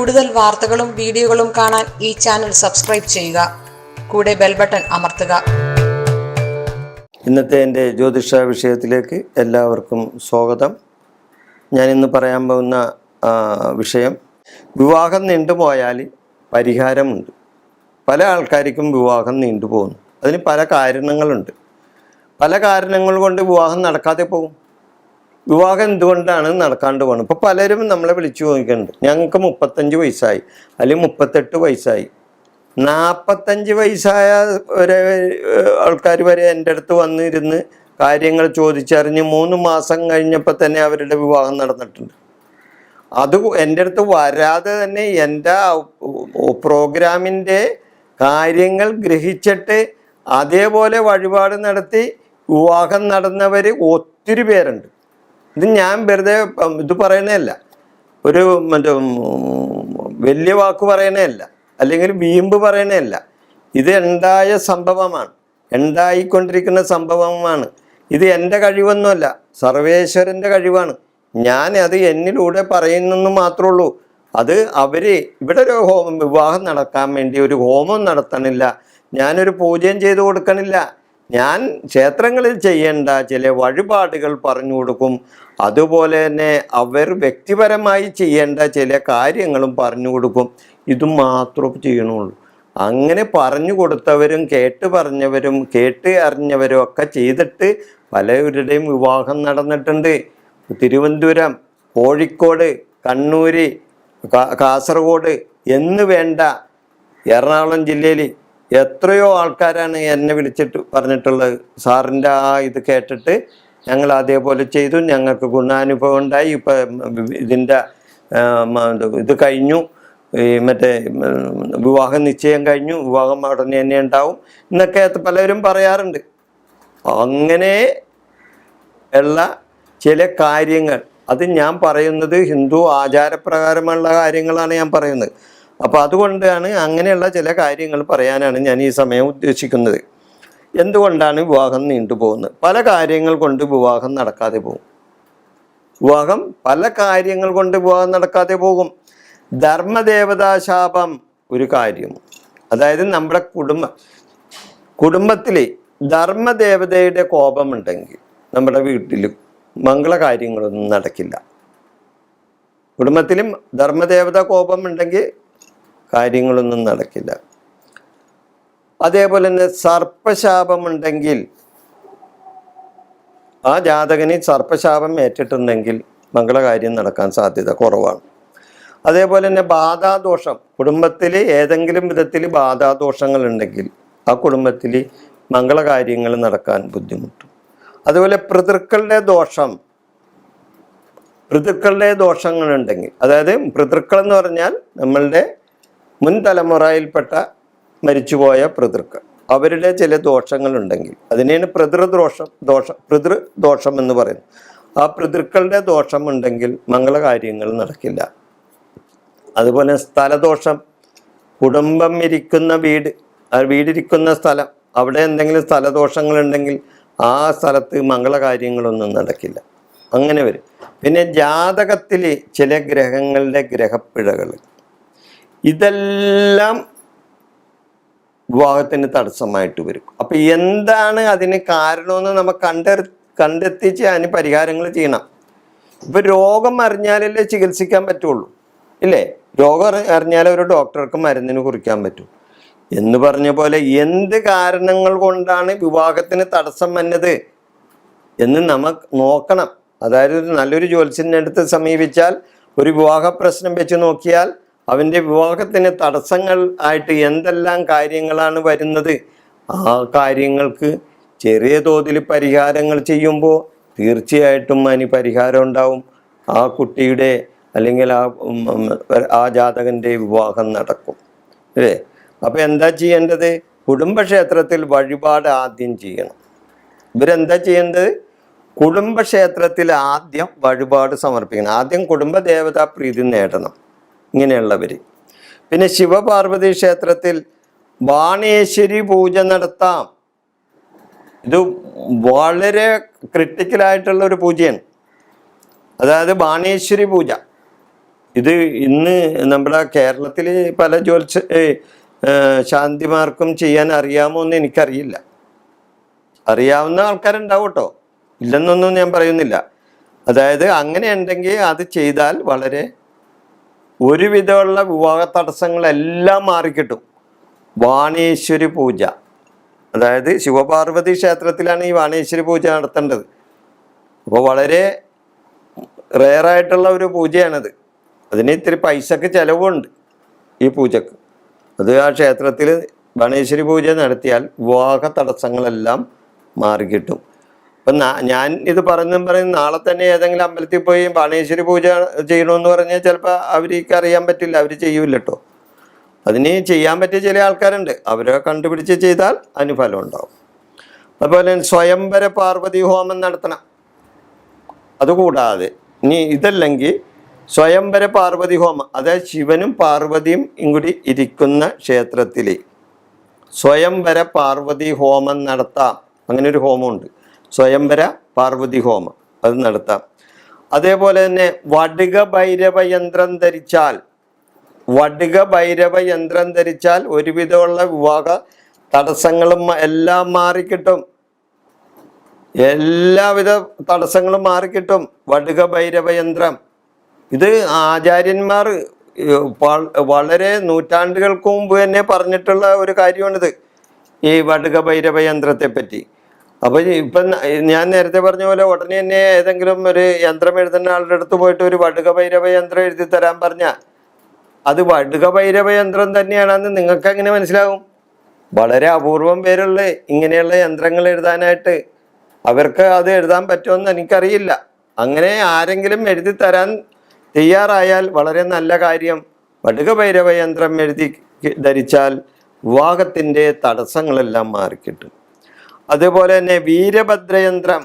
കൂടുതൽ വാർത്തകളും വീഡിയോകളും കാണാൻ ഈ ചാനൽ സബ്സ്ക്രൈബ് ചെയ്യുക. കൂടെ ബെൽ ബട്ടൺ അമർത്തുക. ഇന്നത്തെ എൻ്റെ ജ്യോതിഷ വിഷയത്തിലേക്ക് എല്ലാവർക്കും സ്വാഗതം. ഞാനിന്ന് പറയാൻ പോകുന്ന വിഷയം, വിവാഹം നീണ്ടുപോയാൽ പരിഹാരമുണ്ട്. പല ആൾക്കാർക്കും വിവാഹം നീണ്ടുപോകുന്നു. അതിന് പല കാരണങ്ങളുണ്ട്. പല കാരണങ്ങൾ കൊണ്ട് വിവാഹം നടക്കാതെ പോകും. വിവാഹം എന്തുകൊണ്ടാണ് നടക്കാണ്ട് പോകുന്നത്? ഇപ്പോൾ പലരും നമ്മളെ വിളിച്ചു നോക്കുന്നുണ്ട്. ഞങ്ങൾക്ക് 35 വയസ്സായി, അല്ലെങ്കിൽ 38 വയസ്സായി. 45 വയസ്സായ ഒരു ആൾക്കാർ വരെ എൻ്റെ അടുത്ത് വന്നിരുന്ന് കാര്യങ്ങൾ ചോദിച്ചറിഞ്ഞ് 3 മാസം കഴിഞ്ഞപ്പോൾ തന്നെ അവരുടെ വിവാഹം നടന്നിട്ടുണ്ട്. അത് എൻ്റെ അടുത്ത് വരാതെ തന്നെ എൻ്റെ പ്രോഗ്രാമിൻ്റെ കാര്യങ്ങൾ ഗ്രഹിച്ചിട്ട് അതേപോലെ വഴിപാട് നടത്തി വിവാഹം നടന്നവർ ഒത്തിരി പേരുണ്ട്. ഇത് ഞാൻ വെറുതെ ഇത് പറയണതല്ല, ഒരു വലിയ വാക്ക് പറയണതല്ല, അല്ലെങ്കിൽ വീമ്പ് പറയണതല്ല. ഇത് ഉണ്ടായ സംഭവമാണ്, ഉണ്ടായിക്കൊണ്ടിരിക്കുന്ന സംഭവമാണ്. ഇത് എൻ്റെ കഴിവൊന്നുമല്ല, സർവേശ്വരൻ്റെ കഴിവാണ്. ഞാൻ അത് എന്നിലൂടെ പറയുന്നെന്ന് മാത്രമേ ഉള്ളൂ. അത് ഇവിടെ ഒരു വിവാഹം നടക്കാൻ വേണ്ടി ഒരു ഹോമം നടത്തണില്ല, ഞാനൊരു പൂജയും ചെയ്തു കൊടുക്കണില്ല. ഞാൻ ക്ഷേത്രങ്ങളിൽ ചെയ്യേണ്ട ചില വഴിപാടുകൾ പറഞ്ഞു കൊടുക്കും. അതുപോലെ തന്നെ അവർ വ്യക്തിപരമായി ചെയ്യേണ്ട ചില കാര്യങ്ങളും പറഞ്ഞു കൊടുക്കും. ഇത് മാത്രമേ ചെയ്യണുള്ളൂ. അങ്ങനെ പറഞ്ഞു കൊടുത്തവരും കേട്ട് പറഞ്ഞവരും കേട്ട് അറിഞ്ഞവരും ഒക്കെ ചെയ്തിട്ട് പലവരുടെയും വിവാഹം നടന്നിട്ടുണ്ട്. തിരുവനന്തപുരം, കോഴിക്കോട്, കണ്ണൂർ, കാസർഗോഡ് എന്ന് വേണ്ട എറണാകുളം ജില്ലയിൽ എത്രയോ ആൾക്കാരാണ് എന്നെ വിളിച്ചിട്ട് പറഞ്ഞിട്ടുള്ളത്, സാറിൻ്റെ ഇത് കേട്ടിട്ട് ഞങ്ങൾ അതേപോലെ ചെയ്തു, ഞങ്ങൾക്ക് ഗുണാനുഭവം ഉണ്ടായി, ഇപ്പം ഇതിൻ്റെ ഇത് കഴിഞ്ഞു, മറ്റേ വിവാഹ നിശ്ചയം കഴിഞ്ഞു, വിവാഹം ഉടനെ തന്നെ ഉണ്ടാവും എന്നൊക്കെ പലരും പറയാറുണ്ട്. അങ്ങനെ ഉള്ള ചില കാര്യങ്ങൾ, അത് ഞാൻ പറയുന്നത് ഹിന്ദു ആചാരപ്രകാരമുള്ള കാര്യങ്ങളാണ് ഞാൻ പറയുന്നത്. അപ്പോൾ അതുകൊണ്ടാണ് അങ്ങനെയുള്ള ചില കാര്യങ്ങൾ പറയാനാണ് ഞാൻ ഈ സമയം ഉദ്ദേശിക്കുന്നത്. എന്തുകൊണ്ടാണ് വിവാഹം നീണ്ടുപോകുന്നത്? പല കാര്യങ്ങൾ കൊണ്ട് വിവാഹം നടക്കാതെ പോകും. വിവാഹം പല കാര്യങ്ങൾ കൊണ്ട് വിവാഹം നടക്കാതെ പോകും. ധർമ്മദേവതാശാപം ഒരു കാര്യം. അതായത് നമ്മുടെ കുടുംബത്തിൽ ധർമ്മദേവതയുടെ കോപമുണ്ടെങ്കിൽ നമ്മുടെ വീട്ടിൽ മംഗളകാര്യങ്ങളൊന്നും നടക്കില്ല. കുടുംബത്തിലും ധർമ്മദേവത കോപമുണ്ടെങ്കിൽ കാര്യങ്ങളൊന്നും നടക്കില്ല. അതേപോലെ തന്നെ സർപ്പശാപമുണ്ടെങ്കിൽ, ആ ജാതകന് സർപ്പശാപം ഏറ്റിട്ടുണ്ടെങ്കിൽ മംഗളകാര്യം നടക്കാൻ സാധ്യത കുറവാണ്. അതേപോലെ തന്നെ ബാധാദോഷം, കുടുംബത്തിൽ ഏതെങ്കിലും വിധത്തിൽ ബാധാദോഷങ്ങൾ ഉണ്ടെങ്കിൽ ആ കുടുംബത്തിൽ മംഗളകാര്യങ്ങൾ നടക്കാൻ ബുദ്ധിമുട്ടും. അതുപോലെ പിതൃക്കളുടെ ദോഷങ്ങളുണ്ടെങ്കിൽ, അതായത് പിതൃക്കൾ എന്ന് പറഞ്ഞാൽ നമ്മളുടെ മുൻ തലമുറയിൽപ്പെട്ട മരിച്ചുപോയ പിതൃക്കൾ, അവരുടെ ചില ദോഷങ്ങളുണ്ടെങ്കിൽ അതിനെയാണ് പിതൃദോഷം എന്ന് പറയുന്നത്. ആ പിതൃക്കളുടെ ദോഷമുണ്ടെങ്കിൽ മംഗളകാര്യങ്ങൾ നടക്കില്ല. അതുപോലെ സ്ഥലദോഷം, കുടുംബം ഇരിക്കുന്ന വീടിരിക്കുന്ന സ്ഥലം, അവിടെ എന്തെങ്കിലും സ്ഥലദോഷങ്ങളുണ്ടെങ്കിൽ ആ സ്ഥലത്ത് മംഗളകാര്യങ്ങളൊന്നും നടക്കില്ല. അങ്ങനെ വരും. പിന്നെ ജാതകത്തിൽ ചില ഗ്രഹങ്ങളുടെ ഗ്രഹപ്പിഴകൾ, ഇതെല്ലാം വിവാഹത്തിന് തടസ്സമായിട്ട് വരും. അപ്പം എന്താണ് അതിന് കാരണമെന്ന് നമുക്ക് കണ്ടെത്തിച്ച് അതിന് പരിഹാരങ്ങൾ ചെയ്യണം. ഇപ്പം രോഗം അറിഞ്ഞാലല്ലേ ചികിത്സിക്കാൻ പറ്റുള്ളൂ, ഇല്ലേ? രോഗം അറിഞ്ഞാലേ ഒരു ഡോക്ടർക്ക് മരുന്നിന് കുറിക്കാൻ പറ്റൂ. എന്ന് പറഞ്ഞ പോലെ എന്ത് കാരണങ്ങൾ കൊണ്ടാണ് വിവാഹത്തിന് തടസ്സം വന്നത് എന്ന് നമുക്ക് നോക്കണം. അതായത് നല്ലൊരു ജ്യോത്സ്യൻ്റെ അടുത്ത് സമീപിച്ചാൽ, ഒരു വിവാഹ പ്രശ്നം വെച്ച് നോക്കിയാൽ അവൻ്റെ വിവാഹത്തിന് തടസ്സങ്ങൾ ആയിട്ട് എന്തെല്ലാം കാര്യങ്ങളാണ് വരുന്നത്, ആ കാര്യങ്ങൾക്ക് ചെറിയ തോതിൽ പരിഹാരങ്ങൾ ചെയ്യുമ്പോൾ തീർച്ചയായിട്ടും അതിന് പരിഹാരം ഉണ്ടാവും. ആ കുട്ടിയുടെ അല്ലെങ്കിൽ ആ ജാതകൻ്റെ വിവാഹം നടക്കും, അല്ലേ? അപ്പോൾ എന്താ ചെയ്യേണ്ടത്? കുടുംബക്ഷേത്രത്തിൽ വഴിപാട് ആദ്യം ചെയ്യണം. ഇവരെന്താ ചെയ്യേണ്ടത്? കുടുംബക്ഷേത്രത്തിൽ ആദ്യം വഴിപാട് സമർപ്പിക്കണം. ആദ്യം കുടുംബദേവതാ പ്രീതി നേടണം ഇങ്ങനെയുള്ളവർ. പിന്നെ ശിവപാർവതി ക്ഷേത്രത്തിൽ ബാണേശ്വരി പൂജ നടത്താം. ഇത് വളരെ ക്രിട്ടിക്കലായിട്ടുള്ള ഒരു പൂജയാണ്. അതായത് ബാണേശ്വരി പൂജ, ഇത് ഇന്ന് നമ്മുടെ കേരളത്തിൽ പല ശാന്തിമാർക്കും ചെയ്യാൻ അറിയാമോ എന്ന് എനിക്കറിയില്ല. അറിയാവുന്ന ആൾക്കാരുണ്ടാവും കേട്ടോ, ഇല്ലെന്നൊന്നും ഞാൻ പറയുന്നില്ല. അതായത് അങ്ങനെ ഉണ്ടെങ്കിൽ അത് ചെയ്താൽ വളരെ ഒരുവിധമുള്ള വിവാഹ തടസ്സങ്ങളെല്ലാം മാറിക്കിട്ടും. വാണേശ്വരി പൂജ, അതായത് ശിവപാർവതി ക്ഷേത്രത്തിലാണ് ഈ വാണേശ്വരി പൂജ നടത്തേണ്ടത്. അപ്പോൾ വളരെ റെയറായിട്ടുള്ള ഒരു പൂജയാണത്. അതിന് ഇത്തിരി പൈസക്ക് ചിലവുണ്ട് ഈ പൂജക്ക്. അത് ആ ക്ഷേത്രത്തിൽ വാണേശ്വരി പൂജ നടത്തിയാൽ വിവാഹ തടസ്സങ്ങളെല്ലാം മാറിക്കിട്ടും. അപ്പം ഞാൻ ഇത് പറയും നാളെ തന്നെ ഏതെങ്കിലും അമ്പലത്തിൽ പോയി വാണേശ്വരി പൂജ ചെയ്യണമെന്ന് പറഞ്ഞാൽ ചിലപ്പോൾ അവർക്ക് അറിയാൻ പറ്റില്ല, അവർ ചെയ്യൂല കേട്ടോ. അതിന് ചെയ്യാൻ പറ്റിയ ചില ആൾക്കാരുണ്ട്, അവരെ കണ്ടുപിടിച്ച് ചെയ്താൽ അതിന് ഫലം ഉണ്ടാവും. അതുപോലെ സ്വയംവര പാർവതി ഹോമം നടത്തണം. അതുകൂടാതെ ഇനി ഇതല്ലെങ്കിൽ സ്വയംവര പാർവതി ഹോമം, അതായത് ശിവനും പാർവതിയും ഇങ്ങോട്ട് ഇരിക്കുന്ന ക്ഷേത്രത്തിൽ സ്വയംവര പാർവതി ഹോമം നടത്താം. അങ്ങനെ ഒരു ഹോമമുണ്ട്, സ്വയംവര പാർവതി ഹോമം, അത് നടത്താം. അതേപോലെ തന്നെ വടുക ഭൈരവ യന്ത്രം ധരിച്ചാൽ ഒരുവിധമുള്ള വിവാഹ തടസ്സങ്ങളും എല്ലാം മാറിക്കിട്ടും. എല്ലാവിധ തടസ്സങ്ങളും മാറിക്കിട്ടും വടുക ഭൈരവ യന്ത്രം. ഇത് ആചാര്യന്മാർ വളരെ നൂറ്റാണ്ടുകൾക്ക് മുമ്പ് തന്നെ പറഞ്ഞിട്ടുള്ള ഒരു കാര്യമാണിത്, ഈ വടുക ഭൈരവ യന്ത്രത്തെ പറ്റി. അപ്പോൾ ഇപ്പം ഞാൻ നേരത്തെ പറഞ്ഞ പോലെ ഉടനെ തന്നെ ഏതെങ്കിലും ഒരു യന്ത്രം എഴുതുന്ന ആളുടെ അടുത്ത് പോയിട്ട് ഒരു വടുക ഭൈരവ യന്ത്രം എഴുതി തരാൻ പറഞ്ഞാൽ അത് വടുക ഭൈരവ യന്ത്രം തന്നെയാണെന്ന് നിങ്ങൾക്ക് എങ്ങനെ മനസ്സിലാവും? വളരെ അപൂർവം പേരുള്ള ഇങ്ങനെയുള്ള യന്ത്രങ്ങൾ എഴുതാനായിട്ട്. അവർക്ക് അത് എഴുതാൻ പറ്റുമെന്ന് എനിക്കറിയില്ല. അങ്ങനെ ആരെങ്കിലും എഴുതി തരാൻ തയ്യാറായാൽ വളരെ നല്ല കാര്യം. വടുക ഭൈരവ യന്ത്രം ധരിച്ചാൽ വിവാഹത്തിൻ്റെ തടസ്സങ്ങളെല്ലാം മാറിക്കിട്ടും. അതുപോലെ തന്നെ വീരഭദ്രയന്ത്രം,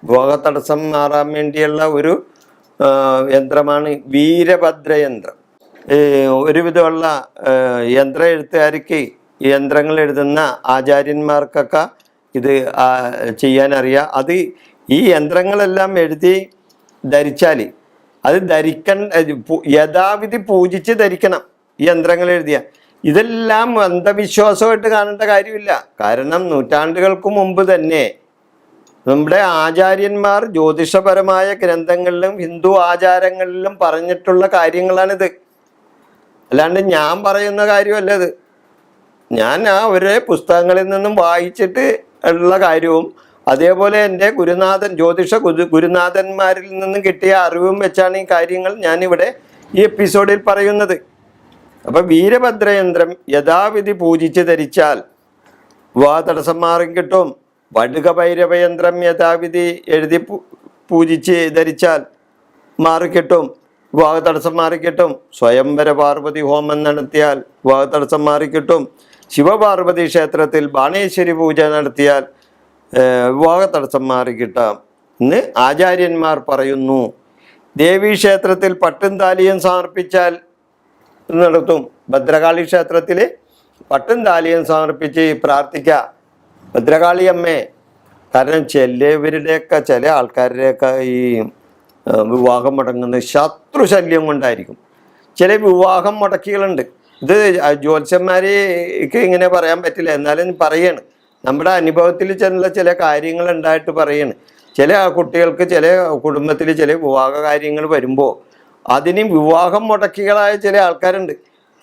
വിവാഹ തടസ്സം മാറാൻ വേണ്ടിയുള്ള ഒരു യന്ത്രമാണ് വീരഭദ്രയന്ത്രം. ഒരുവിധമുള്ള യന്ത്ര എഴുത്തുകാർക്ക്, യന്ത്രങ്ങൾ എഴുതുന്ന ആചാര്യന്മാർക്കൊക്കെ ഇത് ചെയ്യാനറിയാം. അത് ഈ യന്ത്രങ്ങളെല്ലാം എഴുതി ധരിച്ചാൽ അത് യഥാവിധി പൂജിച്ച് ധരിക്കണം. ഈ യന്ത്രങ്ങൾ എഴുതിയ ഇതെല്ലാം അന്ധവിശ്വാസമായിട്ട് കാണേണ്ട കാര്യമില്ല. കാരണം നൂറ്റാണ്ടുകൾക്ക് മുമ്പ് തന്നെ നമ്മുടെ ആചാര്യന്മാർ ജ്യോതിഷപരമായ ഗ്രന്ഥങ്ങളിലും ഹിന്ദു ആചാരങ്ങളിലും പറഞ്ഞിട്ടുള്ള കാര്യങ്ങളാണിത്. അല്ലാണ്ട് ഞാൻ പറയുന്ന കാര്യമല്ല ഇത്. ഞാൻ അവരെ പുസ്തകങ്ങളിൽ നിന്നും വായിച്ചിട്ട് ഉള്ള കാര്യവും അതേപോലെ എൻ്റെ ഗുരുനാഥന്മാരിൽ നിന്നും കിട്ടിയ അറിവും വെച്ചാണ് ഈ കാര്യങ്ങൾ ഞാനിവിടെ ഈ എപ്പിസോഡിൽ പറയുന്നത്. അപ്പം വീരഭദ്രയന്ത്രം യഥാവിധി പൂജിച്ച് ധരിച്ചാൽ വിവാഹ തടസ്സം മാറി കിട്ടും. വടുക ഭൈരവയന്ത്രം യഥാവിധി എഴുതി പൂജിച്ച് ധരിച്ചാൽ മാറിക്കിട്ടും, വിവാഹ തടസ്സം മാറിക്കിട്ടും. സ്വയംവര പാർവതി ഹോമം നടത്തിയാൽ വിവാഹ തടസ്സം മാറിക്കിട്ടും. ശിവപാർവതി ക്ഷേത്രത്തിൽ ബാണേശ്വരി പൂജ നടത്തിയാൽ വിവാഹ തടസ്സം മാറിക്കിട്ടാം എന്ന് ആചാര്യന്മാർ പറയുന്നു. ദേവീക്ഷേത്രത്തിൽ പട്ടും താലിയും സമർപ്പിച്ചാൽ നടത്തും. ഭദ്രകാളി ക്ഷേത്രത്തിൽ പട്ടും താലിയും സമർപ്പിച്ച് പ്രാർത്ഥിക്കുക ഭദ്രകാളി അമ്മേ. കാരണം ചില ആൾക്കാരുടെയൊക്കെ ഈ വിവാഹം മുടങ്ങുന്നത് ശത്രുശല്യം കൊണ്ടായിരിക്കും. ചില വിവാഹം മുടക്കികളുണ്ട്. ഇത് ജ്യോത്സ്യന്മാർക്ക് ഇങ്ങനെ പറയാൻ പറ്റില്ല, എന്നാലും പറയാണ്. നമ്മുടെ അനുഭവത്തിൽ ചില കാര്യങ്ങൾ ഉണ്ടായിട്ട് പറയാണ്. ചില കുട്ടികൾക്ക് ചില കുടുംബത്തിൽ ചില വിവാഹ കാര്യങ്ങൾ വരുമ്പോൾ അതിന് വിവാഹം മുടക്കികളായ ചില ആൾക്കാരുണ്ട്.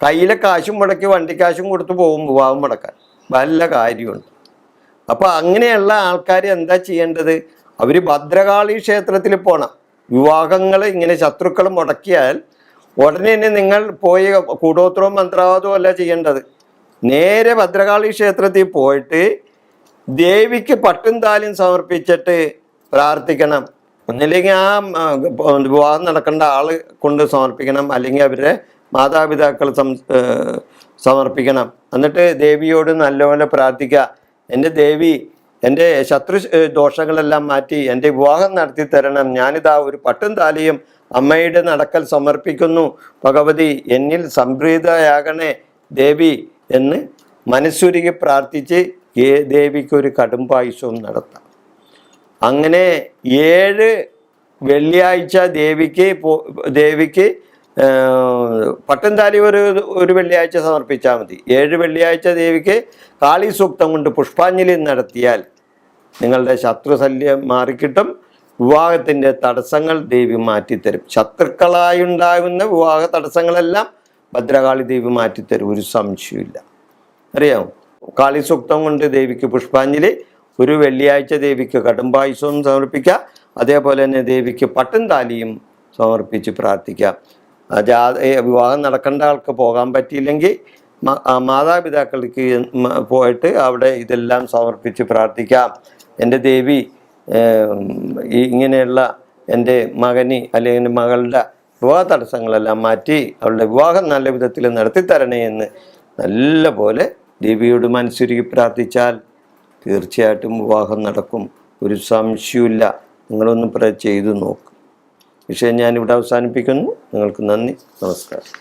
കയ്യിലെ കാശും മുടക്കി വണ്ടിക്കാശും കൊടുത്ത് പോകും വിവാഹം മുടക്കാൻ. വല്ല കാര്യമുണ്ട്. അപ്പോൾ അങ്ങനെയുള്ള ആൾക്കാർ എന്താ ചെയ്യേണ്ടത്? അവർ ഭദ്രകാളി ക്ഷേത്രത്തിൽ പോകണം. വിവാഹങ്ങൾ ഇങ്ങനെ ശത്രുക്കൾ മുടക്കിയാൽ ഉടനെ തന്നെ നിങ്ങൾ പോയി കൂടോത്രവും മന്ത്രവാദവും അല്ല ചെയ്യേണ്ടത്. നേരെ ഭദ്രകാളി ക്ഷേത്രത്തിൽ പോയിട്ട് ദേവിക്ക് പട്ടും താലിയും സമർപ്പിച്ചിട്ട് പ്രാർത്ഥിക്കണം. ഒന്നില്ലെങ്കിൽ ആ വിവാഹം നടക്കേണ്ട ആള് കൊണ്ട് സമർപ്പിക്കണം, അല്ലെങ്കിൽ അവരുടെ മാതാപിതാക്കൾ സമർപ്പിക്കണം. എന്നിട്ട് ദേവിയോട് നല്ലപോലെ പ്രാർത്ഥിക്കുക, എൻ്റെ ദേവി എൻ്റെ ശത്രു ദോഷങ്ങളെല്ലാം മാറ്റി എൻ്റെ വിവാഹം നടത്തി തരണം. ഞാനിതാ ഒരു പട്ടും താലിയും അമ്മയുടെ നടക്കൽ സമർപ്പിക്കുന്നു. ഭഗവതി എന്നിൽ സംപ്രീതയാകണേ ദേവി എന്ന് മനസ്സുരുകി പ്രാർത്ഥിച്ച് ദേവിക്കൊരു കടുംപായസവും നടത്താം. അങ്ങനെ 7 വെള്ളിയാഴ്ച ദേവിക്ക് പട്ടും താലി ഒരു വെള്ളിയാഴ്ച സമർപ്പിച്ചാൽ മതി. 7 വെള്ളിയാഴ്ച ദേവിക്ക് കാളി സൂക്തം കൊണ്ട് പുഷ്പാഞ്ജലി നടത്തിയാൽ നിങ്ങളുടെ ശത്രുശല്യം മാറിക്കിട്ടും. വിവാഹത്തിൻ്റെ തടസ്സങ്ങൾ ദേവി മാറ്റിത്തരും. ശത്രുക്കളായുണ്ടാകുന്ന വിവാഹ തടസ്സങ്ങളെല്ലാം ഭദ്രകാളി ദേവി മാറ്റിത്തരും, ഒരു സംശയമില്ല. അറിയാമോ? കാളി സൂക്തം കൊണ്ട് ദേവിക്ക് പുഷ്പാഞ്ജലി, ഒരു വെള്ളിയാഴ്ച ദേവിക്ക് കടുംപായസവും സമർപ്പിക്കുക. അതേപോലെ തന്നെ ദേവിക്ക് പട്ടും താലിയും സമർപ്പിച്ച് പ്രാർത്ഥിക്കാം. വിവാഹം നടക്കേണ്ട ആൾക്ക് പോകാൻ പറ്റിയില്ലെങ്കിൽ മാതാപിതാക്കൾക്ക് പോയിട്ട് അവിടെ ഇതെല്ലാം സമർപ്പിച്ച് പ്രാർത്ഥിക്കാം. എൻ്റെ ദേവി ഇങ്ങനെയുള്ള എൻ്റെ മകന് അല്ലെങ്കിൽ മകളുടെ വിവാഹ തടസ്സങ്ങളെല്ലാം മാറ്റി അവളുടെ വിവാഹം നല്ല വിധത്തിൽ നടത്തിത്തരണേ എന്ന് നല്ല പോലെ ദേവിയോട് മനസ്സുരുകി പ്രാർത്ഥിച്ചാൽ തീർച്ചയായിട്ടും വിവാഹം നടക്കും, ഒരു സംശയമില്ല. നിങ്ങളൊന്ന് ചെയ്തു നോക്കും. വിഷയം ഞാനിവിടെ അവസാനിപ്പിക്കുന്നു. നിങ്ങൾക്ക് നന്ദി, നമസ്കാരം.